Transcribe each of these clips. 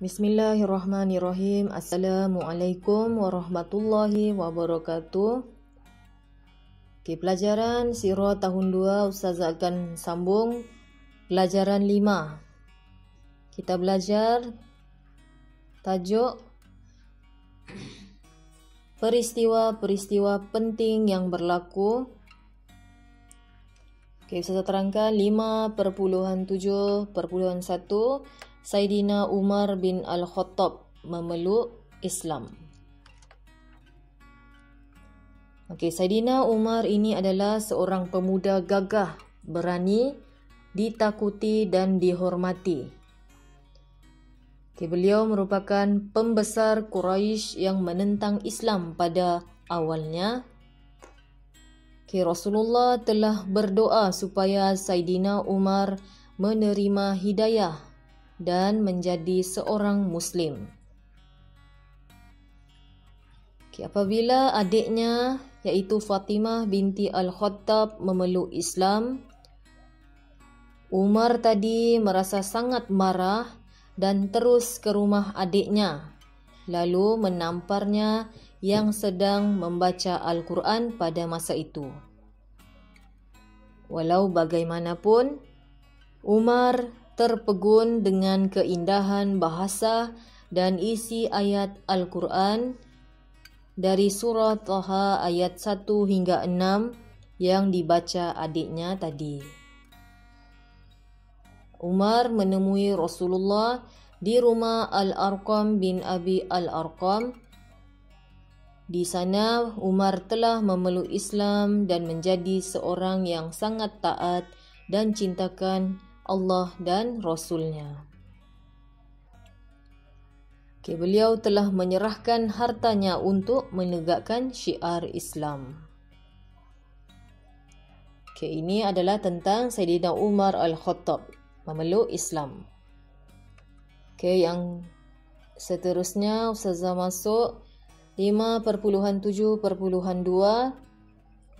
Bismillahirrahmanirrahim. Assalamualaikum warahmatullahi wabarakatuh. Okay, pelajaran Sirah tahun 2 Ustazah akan sambung pelajaran 5. Kita belajar tajuk peristiwa-peristiwa penting yang berlaku. Okay, Ustazah terangkan 5.7.1 Saidina Umar bin Al-Khattab memeluk Islam. Okey, Saidina Umar ini adalah seorang pemuda gagah, berani, ditakuti dan dihormati. Okey, beliau merupakan pembesar Quraisy yang menentang Islam pada awalnya. Okey, Rasulullah telah berdoa supaya Saidina Umar menerima hidayah dan menjadi seorang Muslim. Apabila adiknya iaitu Fatimah binti Al-Khattab memeluk Islam, Umar tadi merasa sangat marah dan terus ke rumah adiknya, lalu menamparnya yang sedang membaca Al-Quran pada masa itu. Walau bagaimanapun, Umar terpegun dengan keindahan bahasa dan isi ayat Al-Quran dari surah Taha ayat 1 hingga 6 yang dibaca adiknya tadi. Umar menemui Rasulullah di rumah Al-Arqam bin Abi Al-Arqam. Di sana Umar telah memeluk Islam dan menjadi seorang yang sangat taat dan cintakan Allah dan Rasulnya. Beliau telah menyerahkan hartanya untuk menegakkan syiar Islam. Ini adalah tentang Saidina Umar Al-Khattab memeluk Islam. Yang seterusnya Ustazah masuk 5.7.2.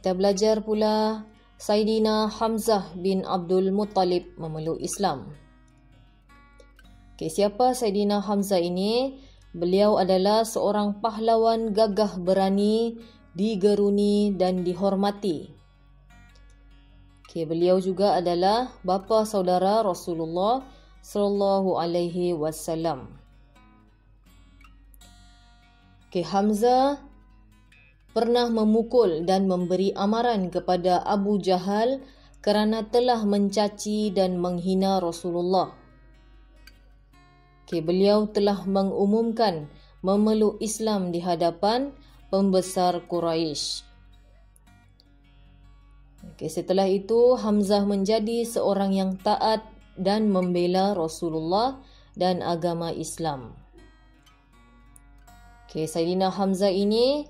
Kita belajar pula Saidina Hamzah bin Abdul Muttalib memeluk Islam. Siapa Saidina Hamzah ini? Beliau adalah seorang pahlawan gagah berani, digeruni dan dihormati. Beliau juga adalah bapa saudara Rasulullah sallallahu alaihi wasallam. Hamzah pernah memukul dan memberi amaran kepada Abu Jahal kerana telah mencaci dan menghina Rasulullah. Beliau telah mengumumkan memeluk Islam di hadapan pembesar Quraisy. Setelah itu Hamzah menjadi seorang yang taat dan membela Rasulullah dan agama Islam. Saidina Hamzah ini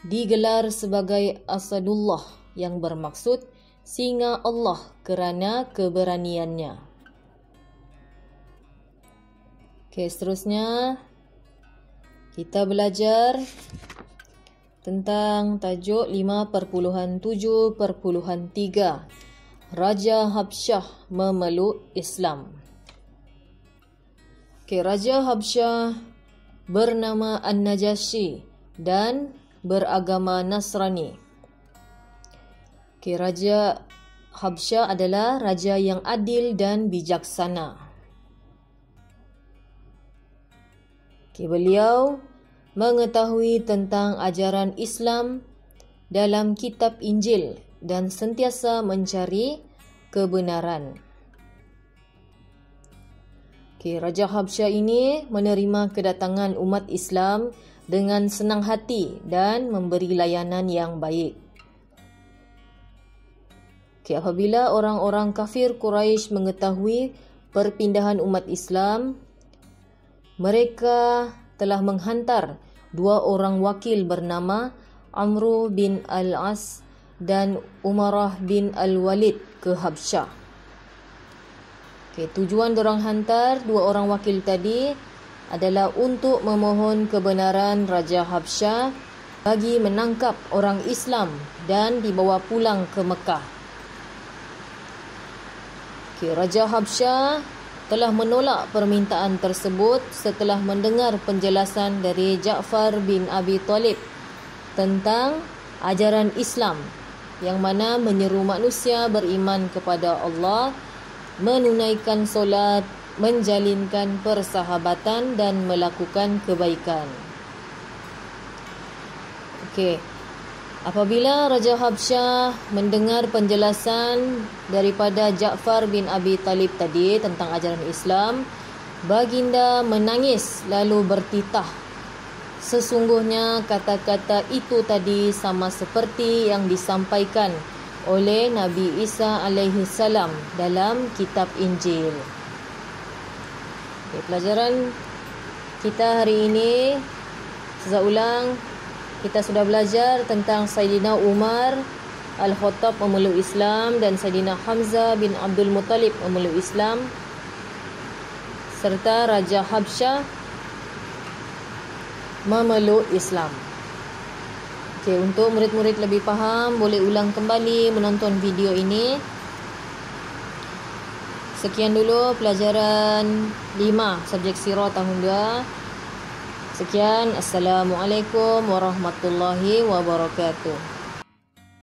digelar sebagai Asadullah yang bermaksud singa Allah kerana keberaniannya. Seterusnya kita belajar tentang tajuk 5.7.3 Raja Habsyah memeluk Islam. Raja Habsyah bernama An-Najasyi dan beragama Nasrani. Raja Habsyah adalah raja yang adil dan bijaksana. Beliau mengetahui tentang ajaran Islam dalam kitab Injil dan sentiasa mencari kebenaran. Raja Habsyah ini menerima kedatangan umat Islam dengan senang hati dan memberi layanan yang baik. Apabila orang-orang kafir Quraisy mengetahui perpindahan umat Islam, mereka telah menghantar 2 orang wakil bernama Amru bin Al-As dan Umarah bin Al-Walid ke Habsyah. Tujuan dorang hantar 2 orang wakil tadi adalah untuk memohon kebenaran Raja Habsyah bagi menangkap orang Islam dan dibawa pulang ke Mekah. Raja Habsyah telah menolak permintaan tersebut setelah mendengar penjelasan dari Ja'far bin Abi Talib tentang ajaran Islam yang mana menyeru manusia beriman kepada Allah, menunaikan solat, menjalinkan persahabatan dan melakukan kebaikan. Okey. Apabila Raja Habsyah mendengar penjelasan daripada Ja'far bin Abi Talib tadi tentang ajaran Islam, baginda menangis lalu bertitah. Sesungguhnya kata-kata itu tadi sama seperti yang disampaikan oleh Nabi Isa alaihi salam dalam kitab Injil. Okay, pelajaran kita hari ini, saya ulang, kita sudah belajar tentang Sayyidina Umar Al-Khattab memeluk Islam dan Sayyidina Hamzah bin Abdul Muttalib memeluk Islam, serta Raja Habsyah memeluk Islam. Okey, untuk murid-murid lebih faham, boleh ulang kembali menonton video ini. Sekian dulu pelajaran 5 subjek sirah tahun 2. Sekian, Assalamualaikum warahmatullahi wabarakatuh.